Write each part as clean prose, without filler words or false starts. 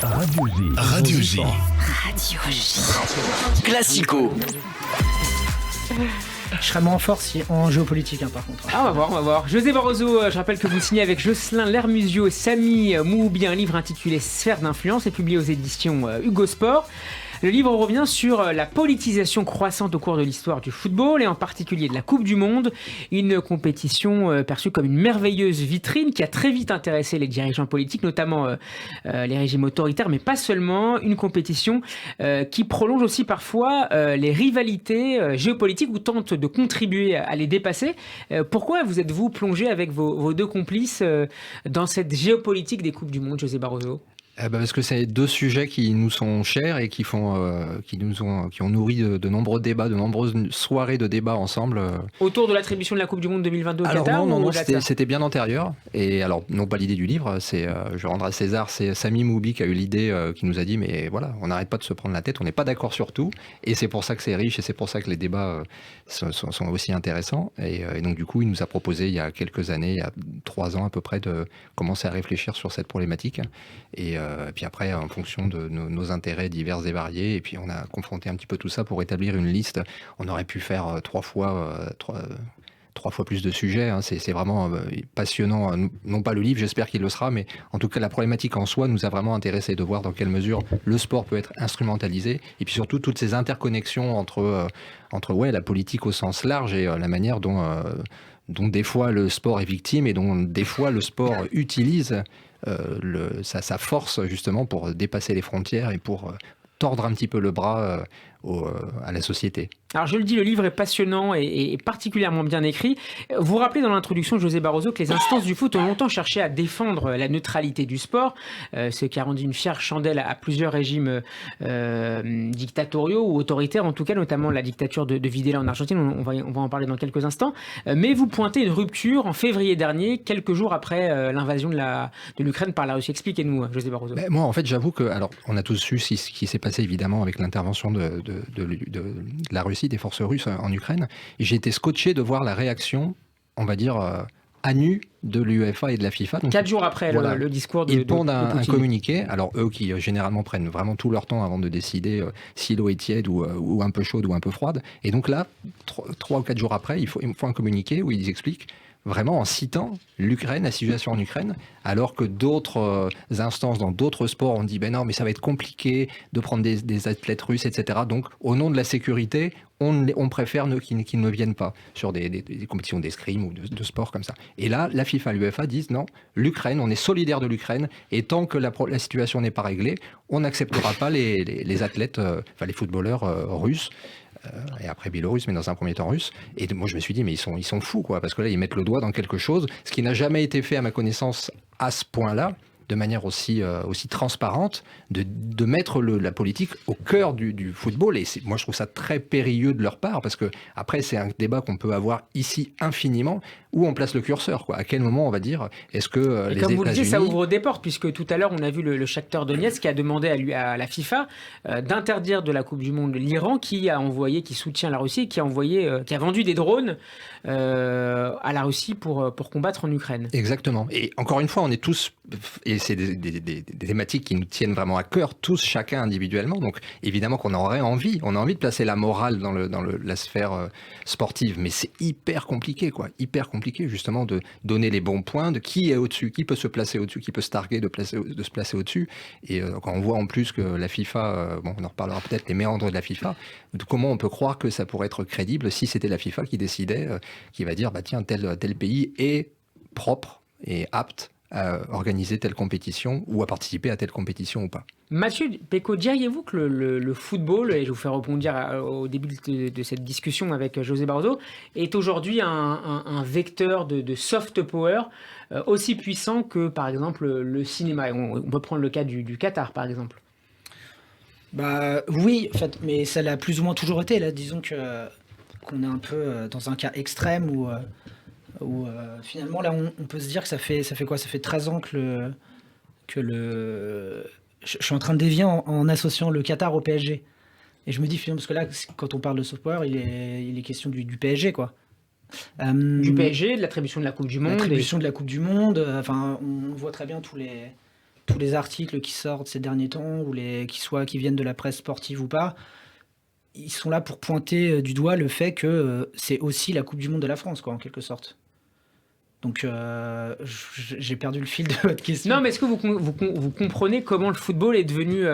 Radio J. Radio J. Radio J. Classico. Je serais moins fort en géopolitique, par contre. Ah, on va voir. José Barroso, je rappelle que vous signez avec Jocelyn Lermusio et Samy Mouhoubi un livre intitulé Sphère d'influence et publié aux éditions Hugo Sport. Le livre revient sur la politisation croissante au cours de l'histoire du football et en particulier de la Coupe du Monde, une compétition perçue comme une merveilleuse vitrine qui a très vite intéressé les dirigeants politiques, notamment les régimes autoritaires, mais pas seulement, une compétition qui prolonge aussi parfois les rivalités géopolitiques ou tente de contribuer à les dépasser. Pourquoi vous êtes-vous plongé avec vos deux complices dans cette géopolitique des Coupes du Monde, José Barroso ? Parce que c'est deux sujets qui nous sont chers et qui ont nourri de nombreux débats, de nombreuses soirées de débats ensemble. Autour de l'attribution de la Coupe du Monde 2022 au alors Qatar non, c'était bien antérieur. Et alors, non pas l'idée du livre, je rendrai à César, c'est Samy Mouhoubi qui a eu l'idée, qui nous a dit, mais voilà, on n'arrête pas de se prendre la tête, on n'est pas d'accord sur tout. Et c'est pour ça que c'est riche et c'est pour ça que les débats sont aussi intéressants. Et donc du coup, il nous a proposé il y a quelques années, il y a 3 ans à peu près, de commencer à réfléchir sur cette problématique. Et puis après, en fonction de nos intérêts divers et variés, et puis on a confronté un petit peu tout ça pour établir une liste. On aurait pu faire 3 fois plus de sujets. C'est vraiment passionnant. Non pas le livre, j'espère qu'il le sera, mais en tout cas, la problématique en soi nous a vraiment intéressé de voir dans quelle mesure le sport peut être instrumentalisé, et puis surtout toutes ces interconnexions entre la politique au sens large et la manière dont des fois le sport est victime et dont des fois le sport utilise sa force justement pour dépasser les frontières et pour tordre un petit peu le bras à la société. Alors je le dis, le livre est passionnant et particulièrement bien écrit. Vous rappelez dans l'introduction, José Barroso, que les instances du foot ont longtemps cherché à défendre la neutralité du sport, ce qui a rendu une fière chandelle à plusieurs régimes dictatoriaux ou autoritaires, en tout cas notamment la dictature de Videla en Argentine, on va en parler dans quelques instants. Mais vous pointez une rupture en février dernier, quelques jours après l'invasion de l'Ukraine par la Russie. Expliquez-nous, José Barroso. Moi, en fait, j'avoue que, alors, on a tous su ce qui s'est passé évidemment avec l'intervention de la Russie, des forces russes en Ukraine, et j'ai été scotché de voir la réaction, on va dire, à nu de l'UEFA et de la FIFA. Donc, 4 jours après voilà, le discours ils pondent un communiqué. Alors eux qui généralement prennent vraiment tout leur temps avant de décider si l'eau est tiède ou un peu chaude ou un peu froide. Et donc là, 3 ou 4 jours après, ils font un communiqué où ils expliquent vraiment en citant l'Ukraine, la situation en Ukraine, alors que d'autres instances dans d'autres sports ont dit ben non, mais ça va être compliqué de prendre des athlètes russes, etc. Donc au nom de la sécurité, on préfère qu'ils ne viennent pas sur des compétitions d'escrime ou de sport comme ça. Et là, la FIFA et l'UEFA disent non, l'Ukraine, on est solidaire de l'Ukraine, et tant que la situation n'est pas réglée, on n'acceptera pas les athlètes, les footballeurs russes, et après biélorusse, mais dans un premier temps russe. Et moi, je me suis dit, mais ils sont fous, quoi, parce que là, ils mettent le doigt dans quelque chose, ce qui n'a jamais été fait, à ma connaissance, à ce point-là, de manière aussi transparente, de mettre la politique au cœur du football. Et moi, je trouve ça très périlleux de leur part, parce que après, c'est un débat qu'on peut avoir ici infiniment, où on place le curseur, quoi. À quel moment on va dire, est-ce que les États-Unis... Comme vous le disiez, ça ouvre des portes, puisque tout à l'heure, on a vu le Shakhtar Donetsk qui a demandé à la FIFA d'interdire de la Coupe du Monde l'Iran, qui soutient la Russie, qui a vendu des drones à la Russie pour combattre en Ukraine. Exactement. Et encore une fois, on est tous... Et c'est des thématiques qui nous tiennent vraiment à cœur, tous, chacun individuellement. Donc évidemment qu'on aurait envie, on a envie de placer la morale dans la sphère sportive, mais c'est hyper compliqué, quoi. Hyper compliqué, justement, de donner les bons points, de qui est au-dessus, qui peut se placer au-dessus, qui peut se targuer de se placer au-dessus. Et quand on voit en plus que la FIFA, on en reparlera peut-être, les méandres de la FIFA, comment on peut croire que ça pourrait être crédible si c'était la FIFA qui décidait, qui va dire, bah tiens, tel pays est propre et apte à organiser telle compétition ou à participer à telle compétition ou pas. Mathieu Pécaud, diriez-vous que le football, et je vous fais rebondir au début de cette discussion avec José Barroso, est aujourd'hui un vecteur de soft power aussi puissant que, par exemple, le cinéma? On peut prendre le cas du Qatar, par exemple. Oui, en fait, mais ça l'a plus ou moins toujours été. Là, disons qu'on est un peu dans un cas extrême où finalement, là, on peut se dire que ça fait quoi? Ça fait 13 ans que je suis en train de dévier en associant le Qatar au PSG. Et je me dis, finalement, parce que là, quand on parle de soft power, il est question du PSG, quoi. Du PSG, de l'attribution de la Coupe du Monde. L'attribution de la Coupe du Monde. On voit très bien tous tous les articles qui sortent ces derniers temps, ou qui viennent de la presse sportive ou pas, ils sont là pour pointer du doigt le fait que c'est aussi la Coupe du Monde de la France, quoi, en quelque sorte. Donc j'ai perdu le fil de votre question. Non, mais est-ce que vous comprenez comment le football est devenu,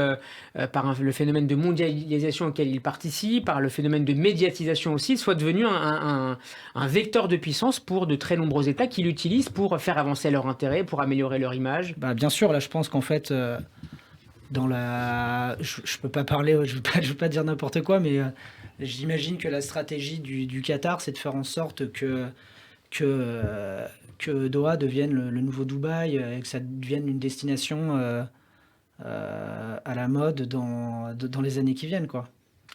le phénomène de mondialisation auquel il participe, par le phénomène de médiatisation aussi, soit devenu un vecteur de puissance pour de très nombreux États qui l'utilisent pour faire avancer leur intérêt, pour améliorer leur image? Bien sûr, là je pense qu'en fait, je peux pas parler, je veux pas dire n'importe quoi, mais j'imagine que la stratégie du Qatar, c'est de faire en sorte que Doha devienne le nouveau Dubaï, et que ça devienne une destination à la mode dans les années qui viennent, quoi.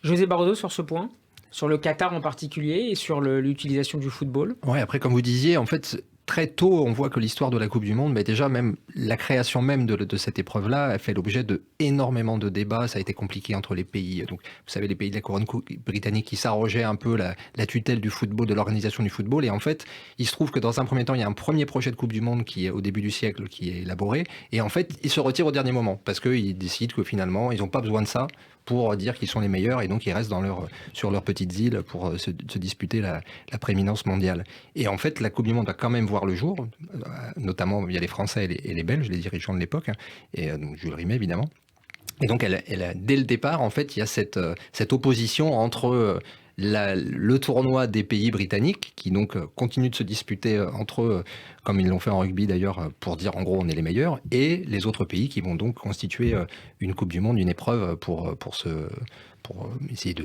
José Barroso, sur ce point, sur le Qatar en particulier et sur l'utilisation du football? Ouais, après, comme vous disiez, en fait, très tôt, on voit que l'histoire de la Coupe du Monde, mais déjà même la création même de cette épreuve-là, a fait l'objet de énormément de débats. Ça a été compliqué entre les pays. Donc, vous savez, les pays de la couronne britannique qui s'arrogeaient un peu la tutelle du football, de l'organisation du football. Et en fait, il se trouve que dans un premier temps, il y a un premier projet de Coupe du Monde qui est au début du siècle, qui est élaboré. Et en fait, ils se retirent au dernier moment parce qu'ils décident que finalement, ils n'ont pas besoin de ça pour dire qu'ils sont les meilleurs, et donc ils restent sur leurs petites îles pour se disputer la prééminence mondiale. Et en fait, la Coupe du Monde va quand même voir le jour, notamment via les Français et les Belges, les dirigeants de l'époque, et donc Jules Rimet évidemment. Et donc, dès le départ, en fait, il y a cette opposition entre le tournoi des pays britanniques, qui donc continuent de se disputer entre eux, comme ils l'ont fait en rugby d'ailleurs, pour dire en gros on est les meilleurs, et les autres pays qui vont donc constituer une Coupe du Monde, une épreuve pour essayer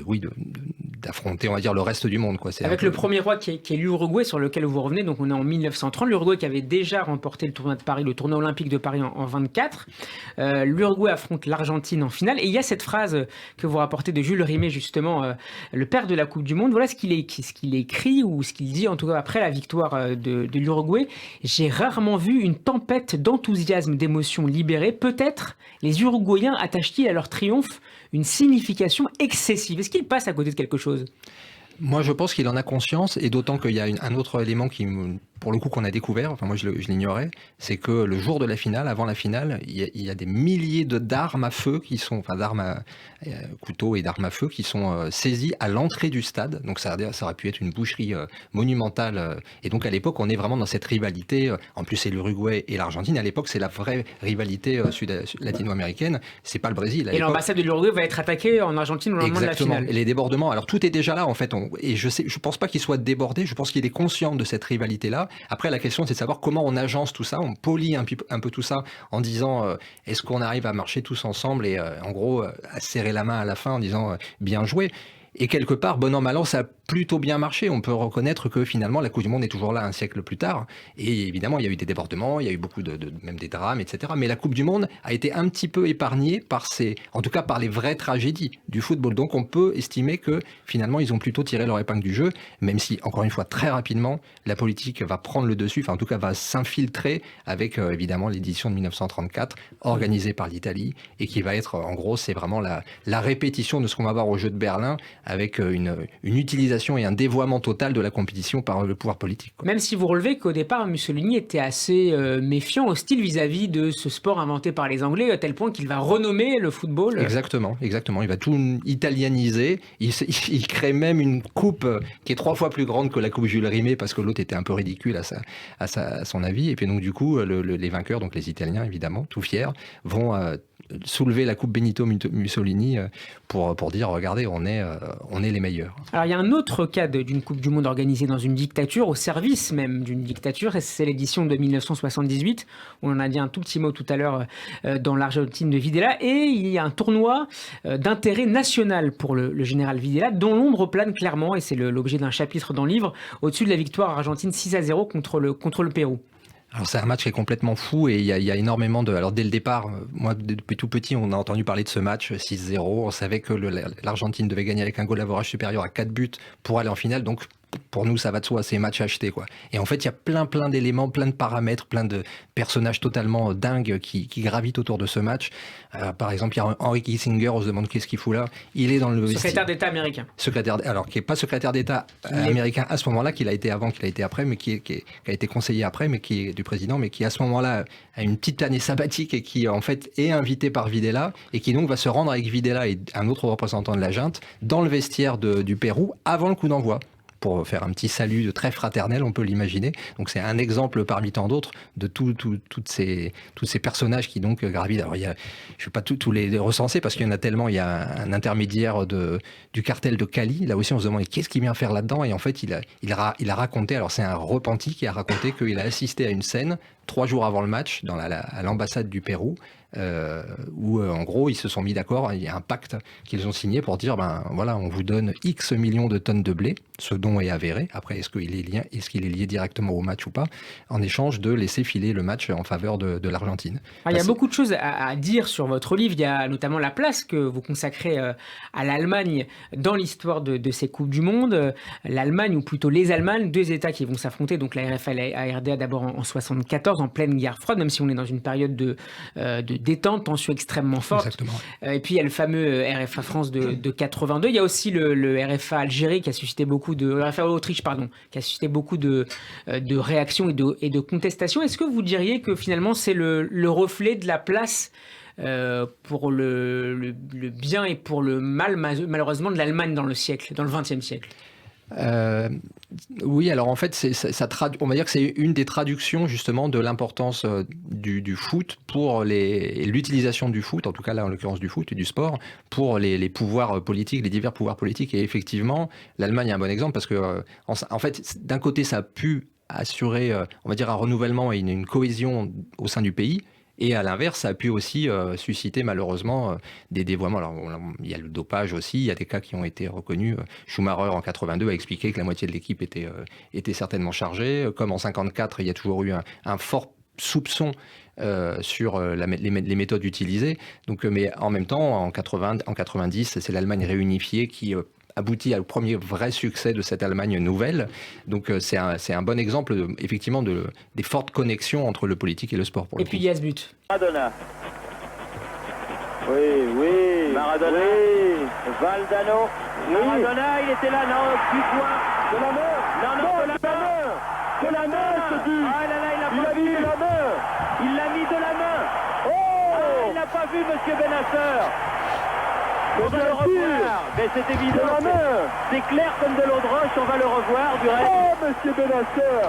d'affronter, on va dire, le reste du monde, quoi. Avec le premier roi qui est l'Uruguay, sur lequel vous revenez, donc on est en 1930, l'Uruguay qui avait déjà remporté le tournoi de Paris, le tournoi olympique de Paris en 24. L'Uruguay affronte l'Argentine en finale, et il y a cette phrase que vous rapportez de Jules Rimet, justement, le père de la Coupe du Monde. Voilà ce qu'il écrit, ou ce qu'il dit, en tout cas après la victoire de l'Uruguay. J'ai rarement vu une tempête d'enthousiasme, d'émotions libérées. Peut-être les Uruguayens attachent-ils à leur triomphe une signification excessive. Est-ce qu'il passe à côté de quelque chose? Moi, je pense qu'il en a conscience, et d'autant qu'il y a un autre élément pour le coup, qu'on a découvert, enfin moi je l'ignorais, c'est que le jour de la finale, avant la finale, il y a des milliers d'armes à feu qui sont, enfin d'armes à couteaux et d'armes à feu qui sont saisies à l'entrée du stade. Donc ça aurait pu être une boucherie monumentale. Et donc à l'époque, on est vraiment dans cette rivalité. En plus, c'est l'Uruguay et l'Argentine. À l'époque, c'est la vraie rivalité latino-américaine. C'est pas le Brésil. Et l'ambassade de l'Uruguay va être attaquée en Argentine au lendemain de la finale. Et les débordements. Alors tout est déjà là en fait. Et je pense pas qu'il soit débordé. Je pense qu'il est conscient de cette rivalité-là. Après, la question, c'est de savoir comment on agence tout ça, on polie un peu tout ça en disant est-ce qu'on arrive à marcher tous ensemble et en gros à serrer la main à la fin en disant bien joué. Et quelque part, bon an, mal an, ça a plutôt bien marché. On peut reconnaître que finalement, la Coupe du Monde est toujours là un siècle plus tard. Et évidemment, il y a eu des débordements, il y a eu beaucoup même des drames, etc. Mais la Coupe du Monde a été un petit peu épargnée en tout cas par les vraies tragédies du football. Donc on peut estimer que finalement, ils ont plutôt tiré leur épingle du jeu, même si, encore une fois, très rapidement, la politique va prendre le dessus, enfin en tout cas va s'infiltrer avec évidemment l'édition de 1934, organisée par l'Italie, et qui va être, en gros, c'est vraiment la répétition de ce qu'on va voir au Jeux de Berlin, avec une utilisation et un dévoiement total de la compétition par le pouvoir politique, quoi. Même si vous relevez qu'au départ, Mussolini était assez méfiant, hostile vis-à-vis de ce sport inventé par les Anglais, à tel point qu'il va renommer le football. Exactement. Il va tout italianiser. Il crée même une coupe qui est 3 fois plus grande que la coupe Jules Rimet, parce que l'autre était un peu ridicule à son avis. Et puis donc du coup, les vainqueurs, donc les Italiens évidemment, tout fiers, vont soulever la coupe Benito Mussolini pour dire regardez, on est les meilleurs. Alors il y a un autre cas d'une Coupe du Monde organisée dans une dictature, au service même d'une dictature, et c'est l'édition de 1978. On en a dit un tout petit mot tout à l'heure dans l'Argentine de Videla, et il y a un tournoi d'intérêt national pour le général Videla, dont l'ombre plane clairement, et c'est l'objet d'un chapitre dans le livre, au-dessus de la victoire argentine 6-0 contre le Pérou. Alors c'est un match qui est complètement fou, et il y a énormément de... Alors dès le départ, moi depuis tout petit, on a entendu parler de ce match 6-0. On savait que l'Argentine devait gagner avec un goal d'average supérieur à 4 buts pour aller en finale. Donc pour nous, ça va de soi, c'est match acheté, quoi. Et en fait, il y a plein d'éléments, plein de paramètres, plein de personnages totalement dingues qui gravitent autour de ce match. Par exemple, il y a Henry Kissinger, on se demande qu'est-ce qu'il fout là. Il est dans le Secrétaire d'État américain. Alors, qui n'est pas secrétaire d'État américain à ce moment-là, qu'il a été avant, qu'il a été après, mais qui a été conseiller après, mais qui est du président, mais qui à ce moment-là a une petite année sabbatique et qui en fait est invité par Videla et qui donc va se rendre avec Videla et un autre représentant de la junte dans le vestiaire du Pérou avant le coup d'envoi, pour faire un petit salut très fraternel, on peut l'imaginer. Donc c'est un exemple parmi tant d'autres de tous ces personnages qui donc gravitent. Alors je ne vais pas tous les recenser parce qu'il y en a tellement. Il y a un intermédiaire du cartel de Cali. Là aussi on se demande qu'est-ce qu'il vient faire là-dedans. Et en fait il a raconté, alors c'est un repenti qui a raconté qu'il a assisté à une scène 3 jours avant le match à l'ambassade du Pérou, où en gros ils se sont mis d'accord, il y a un pacte qu'ils ont signé pour dire voilà, on vous donne X millions de tonnes de blé, ce dont est avéré, après est-ce qu'il est lié directement au match ou pas, en échange de laisser filer le match en faveur de l'Argentine. Il y a beaucoup de choses à dire sur votre livre, il y a notamment la place que vous consacrez à l'Allemagne dans l'histoire de ces Coupes du Monde, l'Allemagne, ou plutôt les Allemagnes, 2 États qui vont s'affronter, donc la RFA et la RDA d'abord en 74, en pleine guerre froide, même si on est dans une période de détente, tension extrêmement forte. Exactement. Et puis il y a le fameux RFA France de 82. Il y a aussi le RFA Algérie qui a suscité beaucoup de... Le RFA Autriche, pardon, qui a suscité beaucoup de réactions et de contestations. Est-ce que vous diriez que finalement c'est le reflet de la place pour le bien et pour le mal, malheureusement, de l'Allemagne dans le XXe siècle? Oui, alors en fait, on va dire que c'est une des traductions justement de l'importance du foot pour l'utilisation du foot, en tout cas là en l'occurrence du foot et du sport, pour les pouvoirs politiques, les divers pouvoirs politiques. Et effectivement, l'Allemagne est un bon exemple parce que en fait, d'un côté, ça a pu assurer, on va dire, un renouvellement et une cohésion au sein du pays. Et à l'inverse, ça a pu aussi susciter malheureusement des dévoiements. Alors, il y a le dopage aussi, il y a des cas qui ont été reconnus. Schumacher en 82 a expliqué que la moitié de l'équipe était certainement chargée. Comme en 54, il y a toujours eu un fort soupçon sur les méthodes utilisées. Donc, mais en même temps, en 90, c'est l'Allemagne réunifiée qui aboutit au premier vrai succès de cette Allemagne nouvelle. Donc c'est un bon exemple effectivement des fortes connexions entre le politique et le sport. Et puis il y a ce but. Maradona. Oui. Maradona. Oui. Valdano. Oui. Maradona, il était là, non, du point. De la main. Non, de la main. De la main, ce but. Ah là là, il a mis de la main. Il l'a mis de la main. Oh, il n'a pas vu Monsieur Benasser. On va le revoir, mais c'est évident, c'est clair comme de l'eau de roche, on va le revoir du reste. Oh, Monsieur Benasser.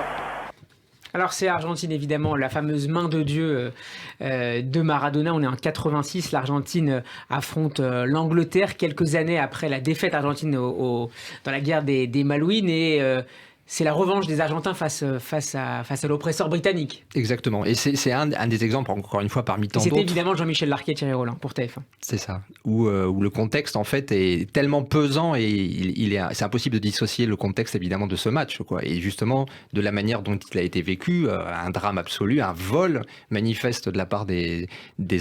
Alors c'est Argentine évidemment, la fameuse main de Dieu de Maradona. On est en 86, l'Argentine affronte l'Angleterre quelques années après la défaite argentine dans la guerre des Malouines et c'est la revanche des Argentins face à l'oppresseur britannique. Exactement. Et c'est un des exemples, encore une fois, parmi tant d'autres. C'était évidemment Jean-Michel Larquet et Thierry Roland pour TF1. C'est ça. Où le contexte, en fait, est tellement pesant et c'est impossible de dissocier le contexte, évidemment, de ce match, quoi. Et justement, de la manière dont il a été vécu, un drame absolu, un vol manifeste de la part des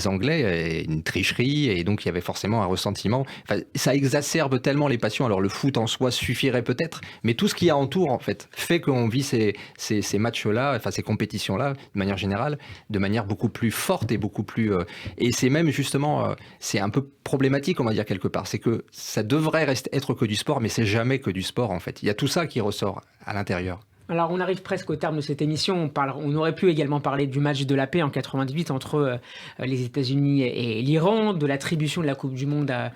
Anglais, une tricherie, et donc il y avait forcément un ressentiment. Enfin, ça exacerbe tellement les passions. Alors, le foot en soi suffirait peut-être, mais tout ce qui entoure, en fait qu'on vit ces matchs-là, enfin ces compétitions-là, de manière générale, de manière beaucoup plus forte et beaucoup plus... et c'est même justement, c'est un peu problématique, on va dire quelque part. C'est que ça devrait être que du sport, mais c'est jamais que du sport, en fait. Il y a tout ça qui ressort à l'intérieur. Alors, on arrive presque au terme de cette émission. On aurait pu également parler du match de la paix en 98 entre les États-Unis et l'Iran, de l'attribution de la Coupe du Monde à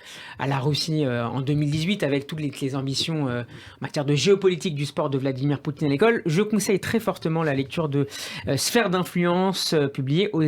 la Russie en 2018, avec toutes les ambitions en matière de géopolitique du sport de Vladimir Poutine à l'école. Je conseille très fortement la lecture de Sphère d'influence, publiée aux